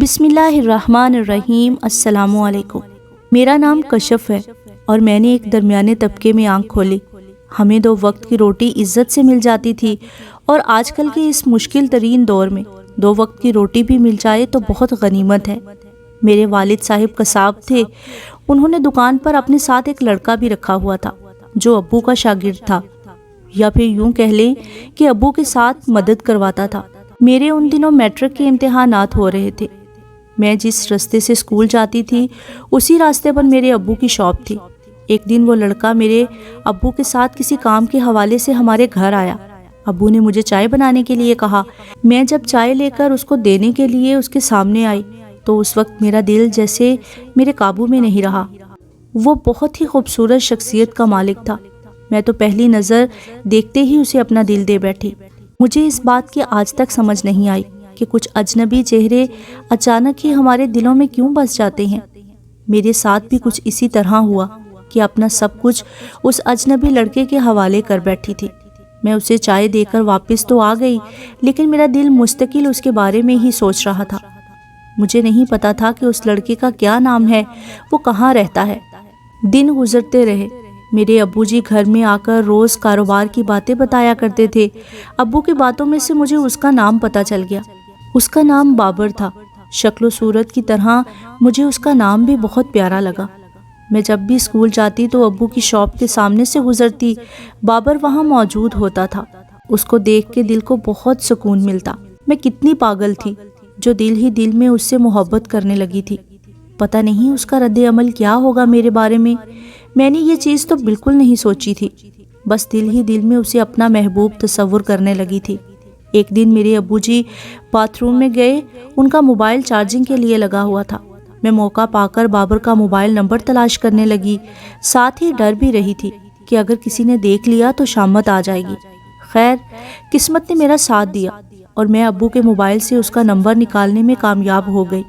بسم اللہ الرحمن الرحیم۔ السلام علیکم۔ میرا نام کشف ہے اور میں نے ایک درمیانے طبقے میں آنکھ کھولی۔ ہمیں 2 وقت کی روٹی عزت سے مل جاتی تھی اور آج کل کے اس مشکل ترین دور میں 2 وقت کی روٹی بھی مل جائے تو بہت غنیمت ہے۔ میرے والد صاحب قصاب تھے۔ انہوں نے دکان پر اپنے ساتھ ایک لڑکا بھی رکھا ہوا تھا جو ابو کا شاگرد تھا، یا پھر یوں کہہ لیں کہ ابو کے ساتھ مدد کرواتا تھا۔ میرے ان دنوں میٹرک کے امتحانات ہو رہے تھے۔ میں جس راستے سے اسکول جاتی تھی اسی راستے پر میرے ابو کی شاپ تھی۔ ایک دن وہ لڑکا میرے ابو کے ساتھ کسی کام کے حوالے سے ہمارے گھر آیا۔ ابو نے مجھے چائے بنانے کے لیے کہا۔ میں جب چائے لے کر اس کو دینے کے لیے اس کے سامنے آئی تو اس وقت میرا دل جیسے میرے قابو میں نہیں رہا۔ وہ بہت ہی خوبصورت شخصیت کا مالک تھا۔ میں تو پہلی نظر دیکھتے ہی اسے اپنا دل دے بیٹھی۔ مجھے اس بات کی آج تک سمجھ نہیں آئی کہ کچھ اجنبی چہرے اچانک ہی ہمارے دلوں میں کیوں بس جاتے ہیں۔ میرے ساتھ بھی کچھ اسی طرح ہوا کہ اپنا سب کچھ اس اجنبی لڑکے کے حوالے کر بیٹھی تھی۔ میں اسے چائے دے کر واپس تو آ گئی، لیکن میرا دل مستقل اس کے بارے میں ہی سوچ رہا تھا۔ مجھے نہیں پتا تھا کہ اس لڑکے کا کیا نام ہے، وہ کہاں رہتا ہے۔ دن گزرتے رہے۔ میرے ابو جی گھر میں آ کر روز کاروبار کی باتیں بتایا کرتے تھے۔ ابو کی باتوں میں سے مجھے اس کا نام پتا چل گیا۔ اس کا نام بابر تھا۔ شکل و صورت کی طرح مجھے اس کا نام بھی بہت پیارا لگا۔ میں جب بھی اسکول جاتی تو ابو کی شاپ کے سامنے سے گزرتی، بابر وہاں موجود ہوتا تھا۔ اس کو دیکھ کے دل کو بہت سکون ملتا۔ میں کتنی پاگل تھی جو دل ہی دل میں اس سے محبت کرنے لگی تھی۔ پتہ نہیں اس کا رد عمل کیا ہوگا میرے بارے میں۔ میں نے یہ چیز تو بالکل نہیں سوچی تھی، بس دل ہی دل میں اسے اپنا محبوب تصور کرنے لگی تھی۔ ایک دن میرے ابو جی باتھ روم میں گئے۔ ان کا موبائل چارجنگ کے لیے لگا ہوا تھا۔ میں موقع پا کر بابر کا موبائل نمبر تلاش کرنے لگی، ساتھ ہی ڈر بھی رہی تھی کہ اگر کسی نے دیکھ لیا تو شامت آ جائے گی۔ خیر، قسمت نے میرا ساتھ دیا اور میں ابو کے موبائل سے اس کا نمبر نکالنے میں کامیاب ہو گئی۔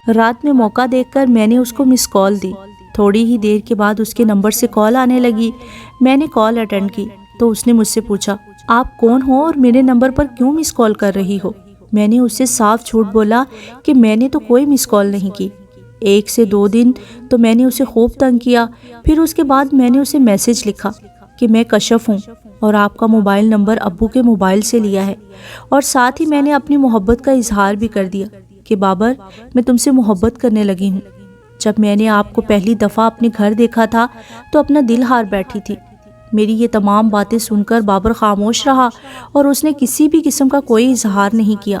رات میں موقع دیکھ کر میں نے اس کو مس کال دی۔ تھوڑی ہی دیر کے بعد اس کے نمبر سے کال آنے لگی۔ میں نے کال اٹینڈ کی تو اس نے مجھ سے پوچھا، آپ کون ہو اور میرے نمبر پر کیوں مس کال کر رہی ہو؟ میں نے اس سے صاف جھوٹ بولا کہ میں نے تو کوئی مس کال نہیں کی۔ 1 سے 2 دن تو میں نے اسے خوب تنگ کیا۔ پھر اس کے بعد میں نے اسے میسج لکھا کہ میں کشف ہوں اور آپ کا موبائل نمبر ابو کے موبائل سے لیا ہے، اور ساتھ ہی میں نے اپنی محبت کا اظہار بھی کر دیا کہ بابر، میں تم سے محبت کرنے لگی ہوں۔ جب میں نے آپ کو پہلی دفعہ اپنے گھر دیکھا تھا تو اپنا دل ہار بیٹھی تھی۔ میری یہ تمام باتیں سن کر بابر خاموش رہا اور اس نے کسی بھی قسم کا کوئی اظہار نہیں کیا۔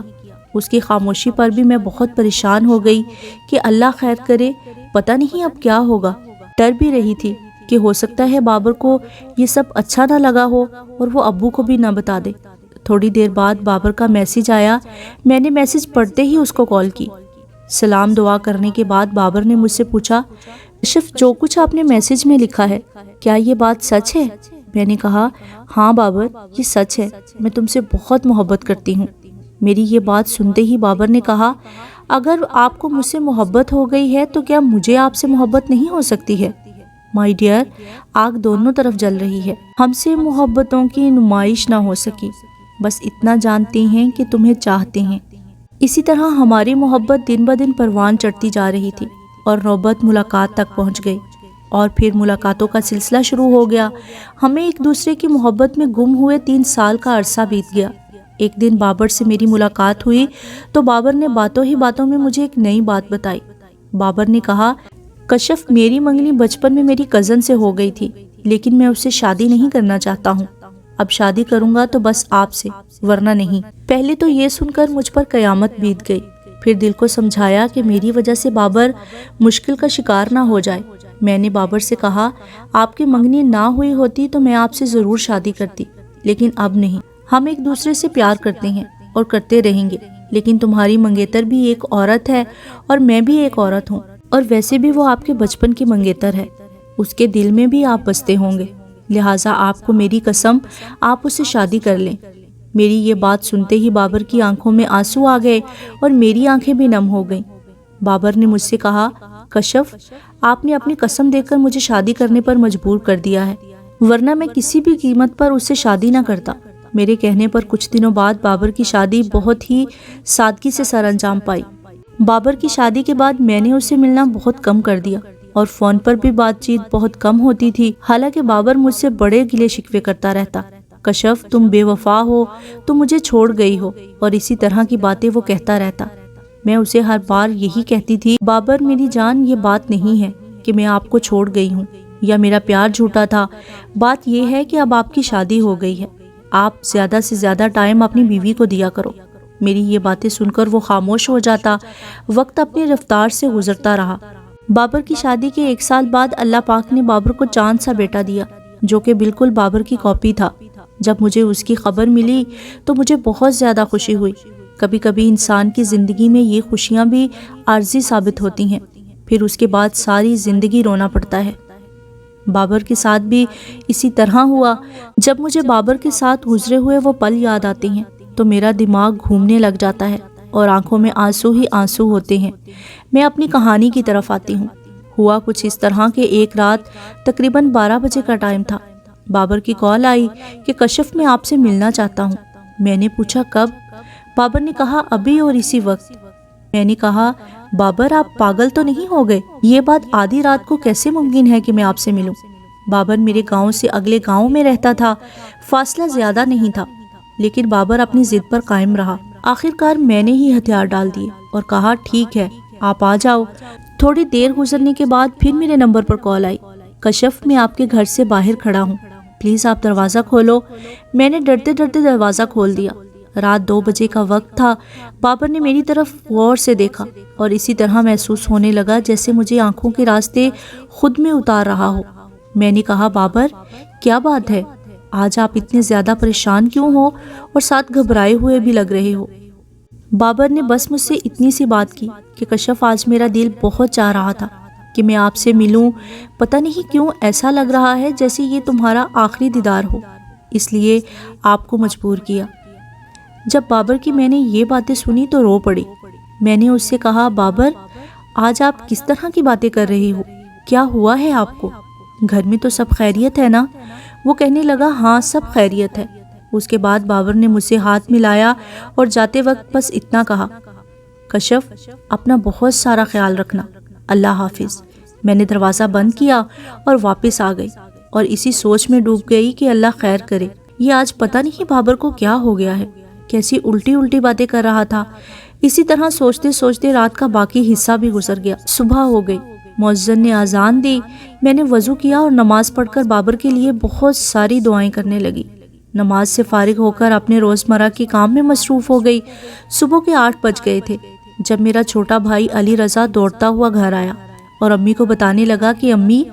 اس کی خاموشی پر بھی میں بہت پریشان ہو گئی کہ اللہ خیر کرے، پتہ نہیں اب کیا ہوگا۔ ڈر بھی رہی تھی کہ ہو سکتا ہے بابر کو یہ سب اچھا نہ لگا ہو اور وہ ابو کو بھی نہ بتا دے۔ تھوڑی دیر بعد بابر کا میسج آیا۔ میں نے میسج پڑھتے ہی اس کو کال کی۔ سلام دعا کرنے کے بعد بابر نے مجھ سے پوچھا، کشف، جو کچھ آپ نے میسج میں لکھا ہے کیا یہ بات سچ ہے؟ میں نے کہا، ہاں بابر، یہ سچ ہے، میں تم سے بہت محبت کرتی ہوں۔ میری یہ بات سنتے ہی بابر نے کہا، اگر آپ کو مجھ سے محبت ہو گئی ہے تو کیا مجھے آپ سے محبت نہیں ہو سکتی ہے؟ مائی ڈیئر، آگ دونوں طرف جل رہی ہے۔ ہم سے محبتوں کی نمائش نہ ہو سکی، بس اتنا جانتے ہیں کہ تمہیں چاہتے ہیں۔ اسی طرح ہماری محبت دن بدن پروان چڑھتی جا رہی تھی اور نوبت ملاقات تک پہنچ گئی، اور پھر ملاقاتوں کا سلسلہ شروع ہو گیا۔ ہمیں ایک دوسرے کی محبت میں گم ہوئے 3 سال کا عرصہ بیت گیا۔ ایک دن بابر سے میری ملاقات ہوئی تو بابر نے باتوں ہی باتوں میں مجھے ایک نئی بات بتائی۔ بابر نے کہا، کشف، میری منگنی بچپن میں میری کزن سے ہو گئی تھی، لیکن میں اس سے شادی نہیں کرنا چاہتا ہوں۔ اب شادی کروں گا تو بس آپ سے، ورنہ نہیں۔ پہلے تو یہ سن کر مجھ پر قیامت بیت گئی، پھر دل کو سمجھایا کہ میری وجہ سے بابر مشکل کا شکار نہ ہو جائے۔ میں نے بابر سے کہا، آپ کی منگنی نہ ہوئی ہوتی تو میں آپ سے ضرور شادی کرتی، لیکن اب نہیں۔ ہم ایک دوسرے سے پیار کرتے ہیں اور کرتے رہیں گے، لیکن تمہاری منگیتر بھی ایک عورت ہے اور میں بھی ایک عورت ہوں، اور ویسے بھی وہ آپ کے بچپن کی منگیتر ہے، اس کے دل میں بھی آپ بستے ہوں گے، لہٰذا آپ کو میری قسم، آپ اس سے شادی کر لیں۔ میری یہ بات سنتے ہی بابر کی آنکھوں میں آنسو آ گئے اور میری آنکھیں بھی نم ہو گئیں۔ بابر نے مجھ سے کہا، کشف، آپ نے اپنی قسم دے کر مجھے شادی کرنے پر مجبور کر دیا ہے، ورنہ میں کسی بھی قیمت پر اس سے شادی نہ کرتا۔ میرے کہنے پر کچھ دنوں بعد بابر کی شادی بہت ہی سادگی سے سر انجام پائی۔ بابر کی شادی کے بعد میں نے اس سے ملنا بہت کم کر دیا اور فون پر بھی بات چیت بہت کم ہوتی تھی، حالانکہ بابر مجھ سے بڑے گلے شکوے کرتا رہتا۔ کشف تم بے وفا ہو، تم مجھے چھوڑ گئی ہو، اور اسی طرح کی باتیں وہ کہتا رہتا۔ میں اسے ہر بار یہی کہتی تھی، بابر میری جان، یہ بات نہیں ہے کہ میں آپ کو چھوڑ گئی ہوں یا میرا پیار جھوٹا تھا، بات یہ ہے کہ اب آپ کی شادی ہو گئی ہے، آپ زیادہ سے زیادہ ٹائم اپنی بیوی کو دیا کرو۔ میری یہ باتیں سن کر وہ خاموش ہو جاتا۔ وقت اپنی رفتار سے گزرتا رہا۔ بابر کی شادی کے 1 سال بعد اللہ پاک نے بابر کو چاند سا بیٹا دیا، جو کہ بالکل بابر کی کاپی تھا۔ جب مجھے اس کی خبر ملی تو مجھے بہت زیادہ خوشی ہوئی۔ کبھی کبھی انسان کی زندگی میں یہ خوشیاں بھی عارضی ثابت ہوتی ہیں، پھر اس کے بعد ساری زندگی رونا پڑتا ہے۔ بابر کے ساتھ بھی اسی طرح ہوا۔ جب مجھے بابر کے ساتھ گزرے ہوئے وہ پل یاد آتے ہیں تو میرا دماغ گھومنے لگ جاتا ہے اور آنکھوں میں آنسو ہی آنسو ہوتے ہیں۔ میں اپنی کہانی کی طرف آتی ہوں۔ ہوا کچھ اس طرح کہ ایک رات تقریباً 12 بجے کا ٹائم تھا۔ بابر کی کال آئی کہ کشف میں آپ سے ملنا چاہتا ہوں۔ میں نے پوچھا کب؟ بابر نے کہا ابھی اور اسی وقت۔ میں نے کہا بابر آپ پاگل تو نہیں ہو گئے؟ یہ بات آدھی رات کو کیسے ممکن ہے کہ میں آپ سے ملوں؟ بابر میرے گاؤں سے اگلے گاؤں میں رہتا تھا، فاصلہ زیادہ نہیں تھا، لیکن بابر اپنی ضد پر قائم رہا۔ آخر کار میں نے ہی ہتھیار ڈال دیے اور کہا ٹھیک ہے آپ آ جاؤ۔ تھوڑی دیر گزرنے کے بعد پھر میرے نمبر پر کال آئی، کشف میں آپ کے گھر سے باہر کھڑا ہوں، پلیز آپ دروازہ کھولو۔ میں نے ڈرتے ڈرتے دروازہ کھول دیا۔ رات 2 بجے کا وقت تھا۔ بابر نے میری طرف غور سے دیکھا اور اسی طرح محسوس ہونے لگا جیسے مجھے آنکھوں کے راستے خود میں اتار رہا ہو۔ میں نے کہا بابر کیا بات ہے؟ آج آپ اتنے زیادہ پریشان کیوں ہو اور ساتھ گھبرائے ہوئے بھی لگ رہے ہو؟ بابر نے بس مجھ سے اتنی سی بات کی کہ کشف آج میرا دل بہت چاہ رہا تھا کہ میں آپ سے ملوں، پتہ نہیں کیوں ایسا لگ رہا ہے جیسے یہ تمہارا آخری دیدار ہو، اس لیے آپ کو مجبور کیا۔ جب بابر کی میں نے یہ باتیں سنی تو رو پڑی۔ میں نے اس سے کہا بابر آج آپ کس طرح کی باتیں کر رہے ہو؟ کیا ہوا ہے آپ کو؟ گھر میں تو سب خیریت ہے نا؟ وہ کہنے لگا ہاں سب خیریت ہے۔ اس کے بعد بابر نے مجھ سے ہاتھ ملایا اور جاتے وقت بس اتنا کہا، کشف اپنا بہت سارا خیال رکھنا، اللہ حافظ۔ میں نے دروازہ بند کیا اور واپس آ گئی اور اسی سوچ میں ڈوب گئی کہ اللہ خیر کرے۔ یہ آج پتہ نہیں بابر کو کیا ہو گیا ہے، کیسی الٹی الٹی باتیں کر رہا تھا۔ اسی طرح سوچتے سوچتے رات کا باقی حصہ بھی گزر گیا۔ صبح ہو گئی، مؤذن نے اذان دی۔ میں نے وضو کیا اور نماز پڑھ کر بابر کے لیے بہت ساری دعائیں کرنے لگی۔ نماز سے فارغ ہو کر اپنے روزمرہ کے کام میں مصروف ہو گئی۔ صبح کے 8 بج گئے تھے جب میرا چھوٹا بھائی علی رضا دوڑتا ہوا گھر آیا اور امی کو بتانے لگا کہ امی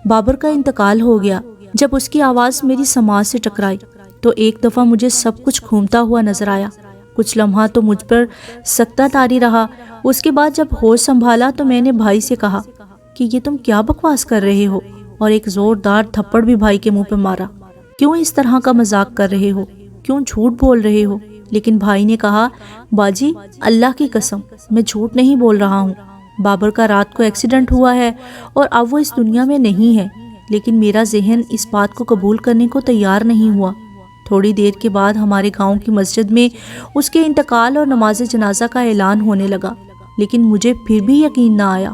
بابر کا انتقال ہو گیا۔ جب اس کی آواز میری سماعت سے ٹکرائی تو ایک دفعہ مجھے سب کچھ گھومتا ہوا نظر آیا۔ کچھ لمحہ تو مجھ پر سکتہ طاری رہا۔ اس کے بعد جب ہوش سنبھالا تو میں نے بھائی سے کہا کہ یہ تم کیا بکواس کر رہے ہو، اور ایک زوردار تھپڑ بھی بھائی کے منہ پہ مارا۔ کیوں اس طرح کا مذاق کر رہے ہو؟ کیوں جھوٹ بول رہے ہو؟ لیکن بھائی نے کہا باجی اللہ کی قسم میں جھوٹ نہیں بول رہا ہوں، بابر کا رات کو ایکسیڈنٹ ہوا ہے اور اب وہ اس دنیا میں نہیں ہے۔ لیکن میرا ذہن اس بات کو قبول کرنے کو تیار نہیں ہوا۔ تھوڑی دیر کے بعد ہمارے گاؤں کی مسجد میں اس کے انتقال اور نماز جنازہ کا اعلان ہونے لگا، لیکن مجھے پھر بھی یقین نہ آیا۔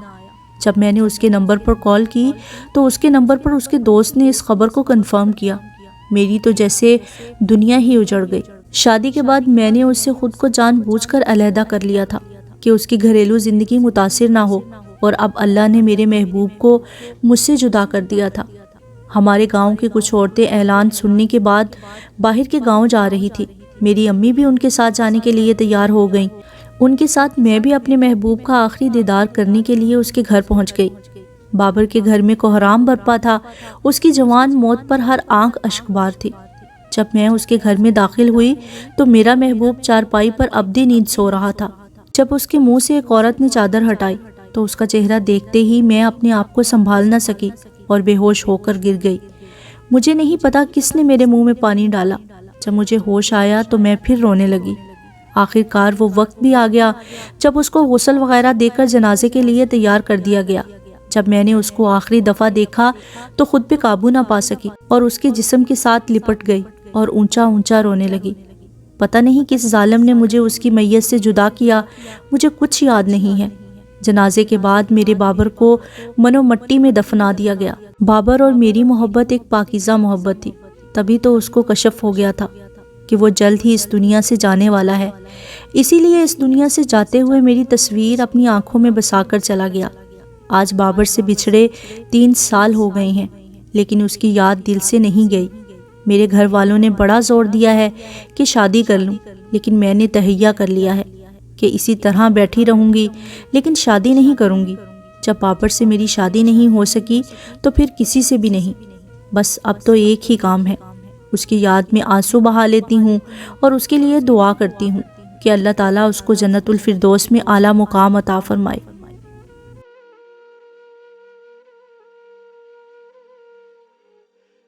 جب میں نے اس کے نمبر پر کال کی تو اس کے نمبر پر اس کے دوست نے اس خبر کو کنفرم کیا۔ میری تو جیسے دنیا ہی اجڑ گئی۔ شادی کے بعد میں نے اس سے خود کو جان بوجھ کر علیحدہ کر لیا تھا کہ اس کی گھریلو زندگی متاثر نہ ہو، اور اب اللہ نے میرے محبوب کو مجھ سے جدا کر دیا تھا۔ ہمارے گاؤں کی کچھ عورتیں اعلان سننے کے بعد باہر کے گاؤں جا رہی تھی۔ میری امی بھی ان کے ساتھ جانے کے لیے تیار ہو گئیں۔ ان کے ساتھ میں بھی اپنے محبوب کا آخری دیدار کرنے کے لیے اس کے گھر پہنچ گئی۔ بابر کے گھر میں کوہرام برپا تھا۔ اس کی جوان موت پر ہر آنکھ اشکبار تھی۔ جب میں اس کے گھر میں داخل ہوئی تو میرا محبوب چارپائی پر ابدی نیند سو رہا تھا۔ جب اس کے منہ سے ایک عورت نے چادر ہٹائی تو اس کا چہرہ دیکھتے ہی میں اپنے آپ کو سنبھال نہ سکی اور بے ہوش ہو کر گر گئی۔ مجھے نہیں پتا کس نے میرے منہ میں پانی ڈالا۔ جب مجھے ہوش آیا تو میں پھر رونے لگی۔ آخر کار وہ وقت بھی آ گیا جب اس کو غسل وغیرہ دے کر جنازے کے لیے تیار کر دیا گیا۔ جب میں نے اس کو آخری دفعہ دیکھا تو خود پہ قابو نہ پا سکی اور اس کے جسم کے ساتھ لپٹ گئی اور اونچا اونچا رونے لگی۔ پتہ نہیں کس ظالم نے مجھے اس کی میت سے جدا کیا، مجھے کچھ یاد نہیں ہے۔ جنازے کے بعد میرے بابر کو منو مٹی میں دفنا دیا گیا۔ بابر اور میری محبت ایک پاکیزہ محبت تھی، تبھی تو اس کو کشف ہو گیا تھا کہ وہ جلد ہی اس دنیا سے جانے والا ہے۔ اسی لیے اس دنیا سے جاتے ہوئے میری تصویر اپنی آنکھوں میں بسا کر چلا گیا۔ آج بابر سے بچھڑے 3 سال ہو گئے ہیں، لیکن اس کی یاد دل سے نہیں گئی۔ میرے گھر والوں نے بڑا زور دیا ہے کہ شادی کر لوں، لیکن میں نے تہیہ کر لیا ہے کہ اسی طرح بیٹھی رہوں گی، لیکن شادی نہیں کروں گی۔ جب بابر سے میری شادی نہیں ہو سکی تو پھر کسی سے بھی نہیں۔ بس اب تو ایک ہی کام ہے، اس کی یاد میں آنسو بہا لیتی ہوں اور اس کے لیے دعا کرتی ہوں کہ اللہ تعالیٰ اس کو جنت الفردوس میں اعلیٰ مقام عطا فرمائے۔